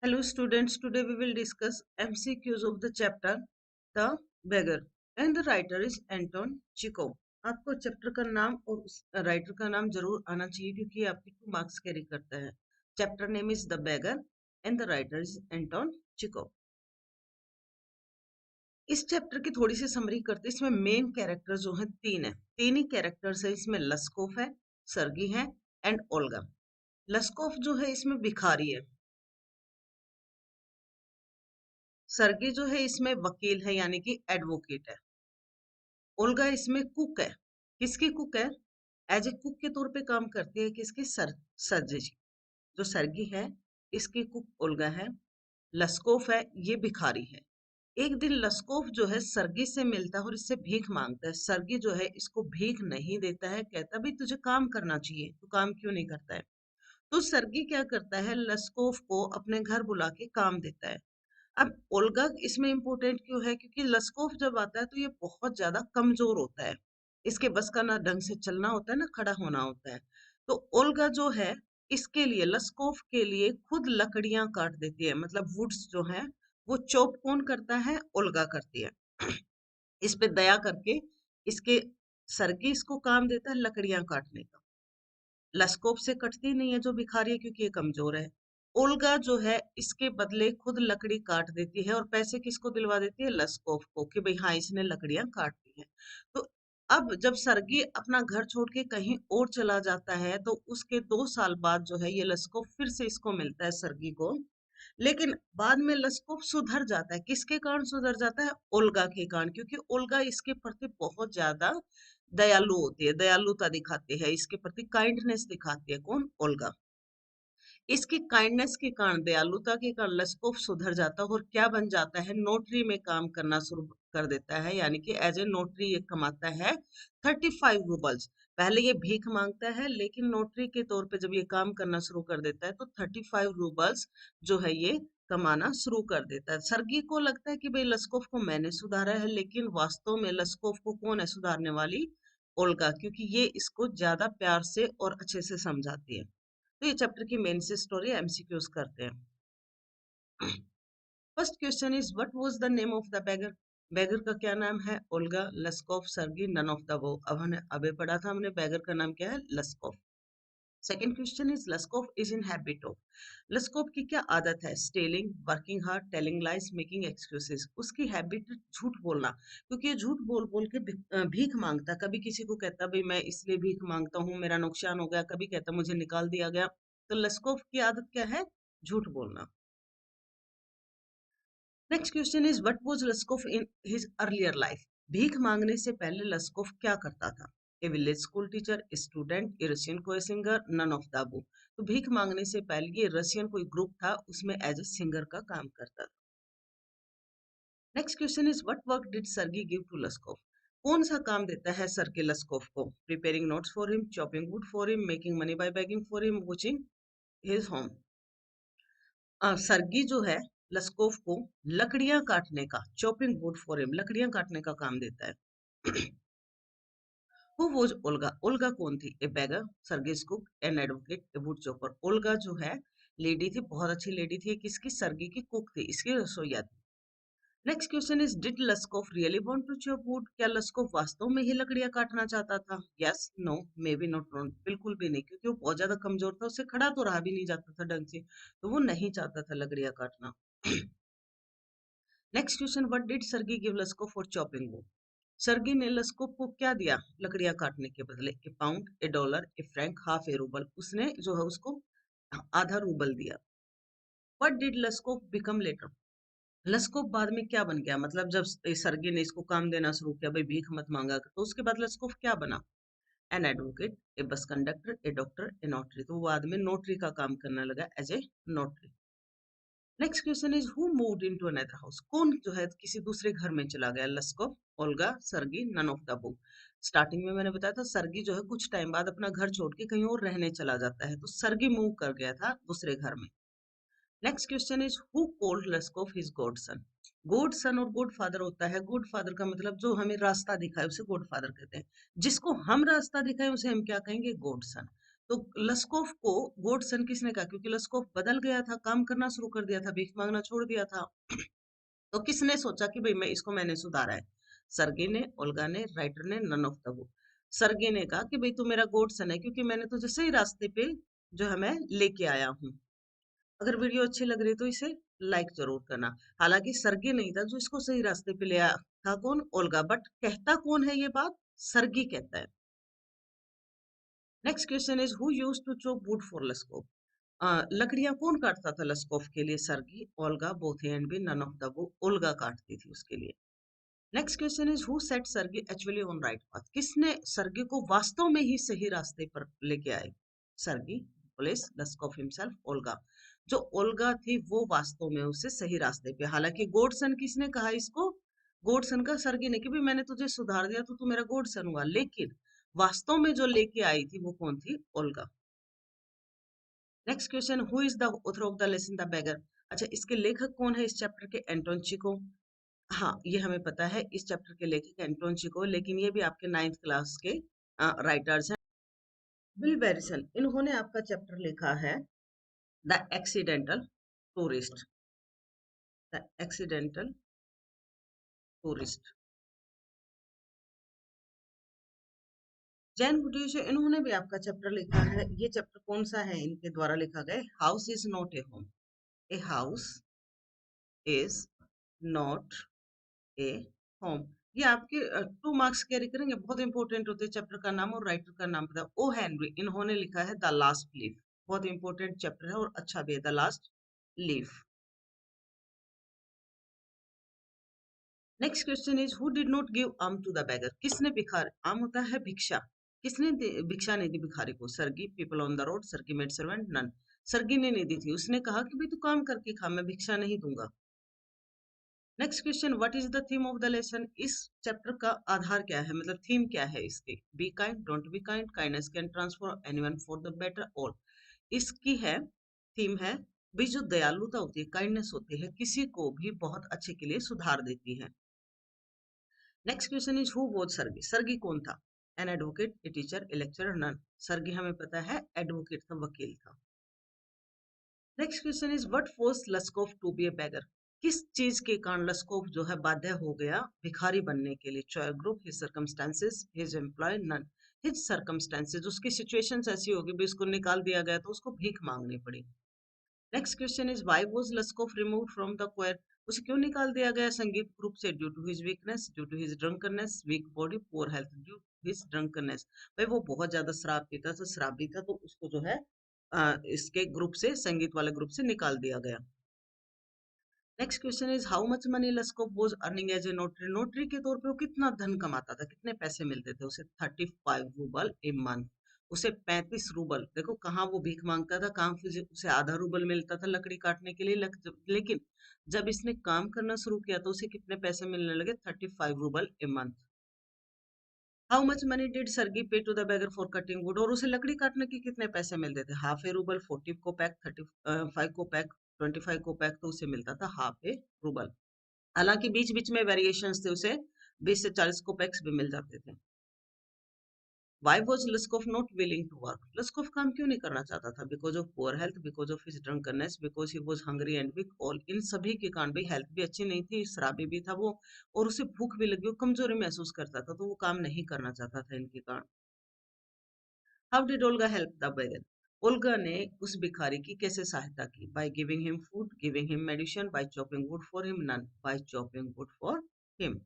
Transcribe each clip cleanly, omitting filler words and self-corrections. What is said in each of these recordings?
Hello students, today we will discuss MCQs of the chapter The Beggar and the writer is Anton Chekhov. आपको chapter का नाम और उस writer का नाम जरूर आना चाहिए क्योंकि ये आपके 2 मार्क्स कैरी करता है. Chapter name is the beggar and the writer is Anton Chekhov. इस चैप्टर की थोड़ी सी समरी करते हैं. इसमें मेन कैरेक्टर जो है 3 है. 3 ही कैरेक्टर्स है. इसमें लस्कोफ है, सर्गी है एंड ओल्गा. लस्कोफ जो है इसमें भिखारी है. सर्गी जो है इसमें वकील है यानी कि एडवोकेट है. ओल्गा इसमें कुक है. किसकी कुक है? एज ए कुक के तौर पे काम करती है. किसकी? सर्जी. जो सर्गी है इसकी कुक ओल्गा है. लस्कोफ है, ये भिखारी है. एक दिन लस्कोफ जो है सर्गी से मिलता है और इससे भीख मांगता है. सर्गी जो है इसको भीख नहीं देता है. कहता भाई तुझे काम करना चाहिए, तू काम क्यों नहीं करता है? तो सर्गी क्या करता है, लस्कोफ को अपने घर बुला के काम देता है. अब ओल्गा इसमें इंपॉर्टेंट क्यों है? क्योंकि लस्कोफ जब आता है तो ये बहुत ज्यादा कमजोर होता है. इसके बस का ना ढंग से चलना होता है ना खड़ा होना होता है. तो ओल्गा जो है इसके लिए, लस्कोफ के लिए खुद लकड़ियां काट देती है. मतलब वुड्स जो है वो चॉप कौन करता है? ओल्गा करती है. इस पे दया करके इसके सरगी इसको काम देता है लकड़ियां काटने का. लस्कोप से कटती नहीं है जो भिखारी है क्योंकि ये कमजोर है. ओल्गा जो है इसके बदले खुद लकड़ी काट देती है और पैसे किसको दिलवा देती है? लस्कोफ को, कि भाई हाँ इसने लकड़ियां काट दी है. तो अब जब सर्गी अपना घर छोड़ के कहीं और चला जाता है तो उसके 2 साल बाद जो है ये लस्कोफ फिर से इसको मिलता है, सर्गी को. लेकिन बाद में लस्कोफ सुधर जाता है. किसके कारण सुधर जाता है? ओल्गा के कारण. क्योंकि ओल्गा इसके प्रति बहुत ज्यादा दयालु होती है, दयालुता दिखाती है, इसके प्रति काइंडनेस दिखाती है. कौन? ओल्गा. इसकी काइंडनेस के कारण, दयालुता के कारण लस्कोफ सुधर जाता है और क्या बन जाता है? नोटरी में काम करना शुरू कर देता है. यानी कि एज ए नोटरी ये कमाता है 35 रूबल्स. पहले ये भीख मांगता है लेकिन नोटरी के तौर पे जब ये काम करना शुरू कर देता है तो 35 रूबल्स जो है ये कमाना शुरू कर देता है. सर्गी को लगता है कि भाई लस्कोफ को मैंने सुधारा है, लेकिन वास्तव में लस्कोफ को कौन है सुधारने वाली? ओल्गा. क्योंकि ये इसको ज्यादा प्यार से और अच्छे से समझाती है. तो ये चैप्टर की मेन से स्टोरी एमसीक्यूज करते हैं. First question is what was the name of the beggar. Beggar का क्या नाम है? Olga, Lushkoff, Sergei, none of the above. अब हमने अबे पढ़ा था हमने बेगर का नाम क्या है? Lushkoff. Second question is Lushkoff is in habit of. Lushkoff की क्या आदत है? Stealing, working hard, telling lies, making excuses. उसकी हैबिट झूठ बोलना. क्योंकि ये झूठ बोल बोल के भीख मांगता. कभी किसी को कहता भाई मैं इसलिए भीख मांगता हूँ, मेरा नुकसान हो गया. कभी कहता मुझे निकाल दिया गया. तो लस्कोफ की आदत क्या है? झूठ बोलना. Next question is what was Lushkoff in his earlier life. भीख मांगने से पहले लस्कोफ क्या करता था? A village school teacher, student, a Russian कोई singer, none of the above. तो भीख मांगने से पहले ये रशियन कोई ग्रुप था, उसमें एज ए सिंगर का काम करता था. Next question is what work did Sergei give to Lushkoff. कौन सा काम देता है सर के लस्कोफ को? Preparing notes for him, chopping wood for him, making money by begging for him, watching his home. Sergei जो है लस्कोफ को लकड़ियां काटने का, चॉपिंग वुड फॉर हिम, लकड़ियां काटने का काम देता है. Who was Olga. ओल्गा कौन थी? A beggar, Sergei's cook, an advocate, a wood chopper. Olga जो है लेडी थी, बहुत अच्छी लेडी थी. किसकी? सर्गी की कुक थी, इसकी रसोईया थी. Next question is did Lushkoff really want to chop wood. क्या लस्कोफ वास्तव में ही लकड़ियां काटना चाहता था? Yes, no, maybe not, not. बिल्कुल भी नहीं, क्योंकि वो बहुत ज्यादा कमजोर था, उससे खड़ा तो रहा भी नहीं जाता था ढंग से. तो वो नहीं चाहता था लकड़ियां काटना. Next question, what did Sergei give Lushkoff for chopping wood. Sergei ने लस्कोफ को क्या दिया लकड़ियां काटने के बदले? A pound, a dollar, a franc, half a rouble. उसने जो है उसको आधा रूबल दिया. What did Lushkoff become later. Lushkoff बाद में क्या बन गया? मतलब जब सर्गी ने इसको काम देना शुरू किया, भाई भीख मत मांगा, तो उसके बाद लस्कोफ क्या बना? N advocate, a bus conductor, a doctor, a notary. तो वो बाद में नोटरी का काम करने लगा as a notary. Next question is who moved into another house. कौन जो है किसी दूसरे घर में चला गया? Lushkoff, Olga, Sergei, none of the above. Starting में मैंने बताया था सर्गी जो है कुछ टाइम बाद अपना घर छोड़ के कहीं और रहने चला जाता है, तो सर्गी मूव कर गया था दूसरे घर में. Next question is who called Lushkoff his godson. Godson और गॉड फादर होता है. गॉड फादर का मतलब जो हमें रास्ता दिखाए उसे गॉड फादर कहते हैं. जिसको हम रास्ता दिखाए उसे हम क्या कहेंगे? गॉड सन. तो लस्कोफ को गोडसन किसने कहा, क्योंकि लस्कोफ बदल गया था, काम करना शुरू कर दिया था, भीख मांगना छोड़ दिया था। तो किसने सोचा कि भाई मैंने सुधारा है? सर्गी ने, ओल्गा ने, राइटर ने, नन ऑफ द वो। सर्गी ने कहा कि भाई तू मेरा गोडसन है, क्योंकि मैंने तुझे सही रास्ते पे जो है मैं लेके आया हूँ। अगर वीडियो अच्छी लग रही है तो इसे लाइक जरूर करना। हालांकि सर्गी नहीं था जो इसको सही रास्ते पे ले आया था, कौन? ओल्गा। बट कहता कौन है ये बात? सर्गी कहता है। Next question is who used to chop wood for Lushkoff. लकड़ियां कौन काटता था लस्कोफ के लिए? Sergei, Olga, both A and B, none of the above. Olga काटती थी उसके लिए। Next question is who set Sergei actually on right path. किसने सर्गी को वास्तव में ही सही रास्ते पर लेके आए? सर्गी, पुलिस, लस्कोफ हिमसेल्फ, ओल्गा। जो ओल्गा थी वो वास्तव में उसे सही रास्ते पे। हालांकि गोडसन किसने कहा इसको? गोडसन का सर्गी ने कि भाई मैंने तुझे सुधार दिया तो तू मेरा गोडसन हुआ, लेकिन वास्तव में जो लेके आई थी वो कौन थी? Olga. Next question, who is the author of the lesson the beggar. अच्छा, इसके लेखक कौन है इस चैप्टर के? Anton Chekhov. हाँ, ये हमें पता है, इस चैप्टर के लेखक एंटोन चिको, लेकिन ये भी आपके 9th क्लास के राइटर्स हैं। बिल वेरिसन, इन्होंने आपका चैप्टर लिखा है the accidental tourist. The accidental tourist. जैन बुटिश, इन्होंने भी आपका चैप्टर लिखा है। ये चैप्टर कौन सा है इनके द्वारा लिखा गया? House is not a home. A house is not a home. ये आपके 2 मार्क्स कैरी करेंगे, बहुत इंपॉर्टेंट होते हैं। चैप्टर का नाम और राइटर का नाम पता। ओ हेनरी, इन्होंने लिखा है द लास्ट लीफ। बहुत इंपॉर्टेंट चैप्टर है और अच्छा भी है, the last leaf. Next question is who did not give alms to the beggar. किसने भिखारी, आर्म होता है भिक्षा, किसने भिक्षा नहीं दी भिखारी को? Sergei, people on the road, Sergei maid servant, none. Sergei ने नहीं दी थी, उसने कहा कि भाई तू काम करके खा, मैं भिक्षा नहीं दूंगा। Next question, what is the theme of the lesson. इस चैप्टर का आधार क्या है, मतलब थीम क्या है इसके? Be kind, don't be kind, kindness can transform anyone for the better, all. इसकी है, थीम है, भी जो दयालुता होती है, काइंडनेस होती है, किसी को भी बहुत अच्छे के लिए सुधार देती है। Next question is who was Sergei. Sergei कौन था? An advocate, a teacher, a lecturer, none. Sergei हमें पता है एडवोकेट था, वकील था। Next question is what force Lushkoff to be a beggar. किस चीज के कारण लस्कोफ जो है बाध्य हो गया भिखारी बनने के लिए? Choice group, his circumstances, his employ, none. His circumstances, उसकी सिचुएशंस ऐसी होगी भी उसको निकाल दिया गया तो उसको भीख मांगनी पड़ी। Next question is why was Lushkoff removed from the choir. उसे क्यों निकाल दिया गया संगीत ग्रुप से? Due to his weakness, due to his drunkenness, weak body, poor health, due to his drunkenness. भाई वो बहुत ज्यादा शराब पीता था, शराबी था, तो उसको जो है इसके ग्रुप से, संगीत वाले ग्रुप से निकाल दिया गया। Next question is how much money Lushkoff was earning as a notary. Notary के तौर पे वो कितना धन कमाता था, कितने पैसे मिलते थे उसे? 35 रूबल ए मंथ। उसे 35 रूबल, देखो कहाँ वो भीख मांगता था, कहाँ फिर उसे आधा रूबल मिलता था लकड़ी काटने के लिए लेकिन जब इसने काम करना शुरू किया तो उसे कितने पैसे मिलने लगे? 35 rouble a month. How much money did Sergei pay to the beggar for cutting wood. और उसे लकड़ी काटने के कितने पैसे मिलते थे? हाफ ए रूबल, 40 को पैक, 35 को पैक, 25 को पैक, तो उसे मिलता था हाफ ए रूबल। हालांकि बीच बीच में वेरिएशंस थे, उसे 20 से 40 को पैक्स भी मिल जाते थे। Why was Luskov not willing to work? Luskov काम क्यों नहीं करना चाहता था? Because of poor health, because of his drunkenness, because he was hungry and weak. All इन सभी के कारण, भाई हेल्थ भी अच्छी नहीं थी, शराबी भी था वो, और उसे भूख भी लगी, वो कमजोरी महसूस करता था, तो वो काम नहीं करना चाहता था इनके कारण। How did Olga help the beggar. Olga ने उस भिखारी की कैसे सहायता की? By giving him food, giving him medicine, by chopping wood for him, none. By chopping wood for him.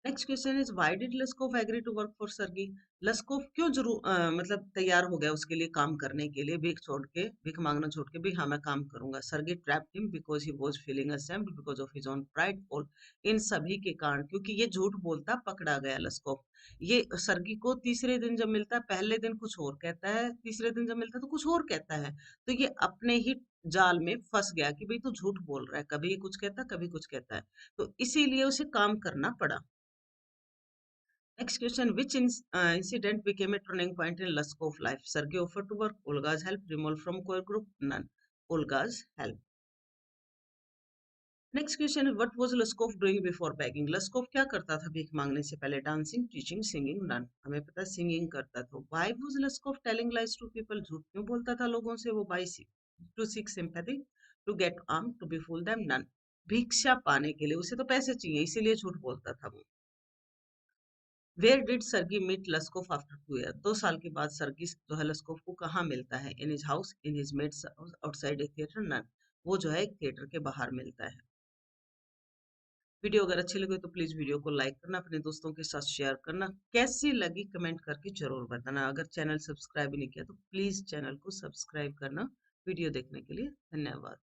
Next question is why did Lushkoff agree to work for Sergei. लस्कोफ क्यों जरूर मतलब तैयार हो गया उसके लिए काम करने के लिए, भीख मांगना छोड़ के भी हाँ मैं काम करूंगा। Sergei trapped him because he was feeling ashamed because of his own pride, और इन सभी के कारण, क्योंकि ये झूठ बोलता पकड़ा गया लस्कोफ। ये सर्गी को तीसरे दिन जब मिलता है, पहले दिन कुछ और कहता है, तीसरे दिन जब मिलता है तो कुछ और कहता है। तो ये अपने ही जाल में फंस गया कि भाई तू झूठ बोल रहा है, कभी कुछ कहता है कभी कुछ कहता है, तो इसीलिए उसे काम करना पड़ा। Next question, which incident became a turning point in Luskov's life? Sergei offered to work, Olga's help, removal from core group, none. Olga's help. Next question है what was Lushkoff doing before begging. Lushkoff क्या करता था भीख मांगने से पहले? Dancing, teaching, singing, none. हमें पता है सिंगिंग करता था। Why was Lushkoff telling lies to people. झूठ क्यों बोलता था लोगों से वो? By to seek sympathy, to get arm, to befool them, none. भिक्षा पाने के लिए, उसे तो पैसे चाहिए इसीलिए झूठ बोलता था वो। Where did Sergei meet Lushkoff after 2 year. 2 साल के बाद सर्गी जो है लस्कोफ को कहाँ मिलता है? In his house, in his mates outside a theatre, none. वो जो है एक थिएटर के बाहर मिलता है। वीडियो अगर अच्छी लगे तो प्लीज वीडियो को लाइक करना, अपने दोस्तों के साथ शेयर करना। कैसी लगी कमेंट करके जरूर बताना। अगर चैनल सब्सक्राइब नहीं किया तो प्लीज चैनल को सब्सक्राइब करना। वीडियो देखने के लिए धन्यवाद।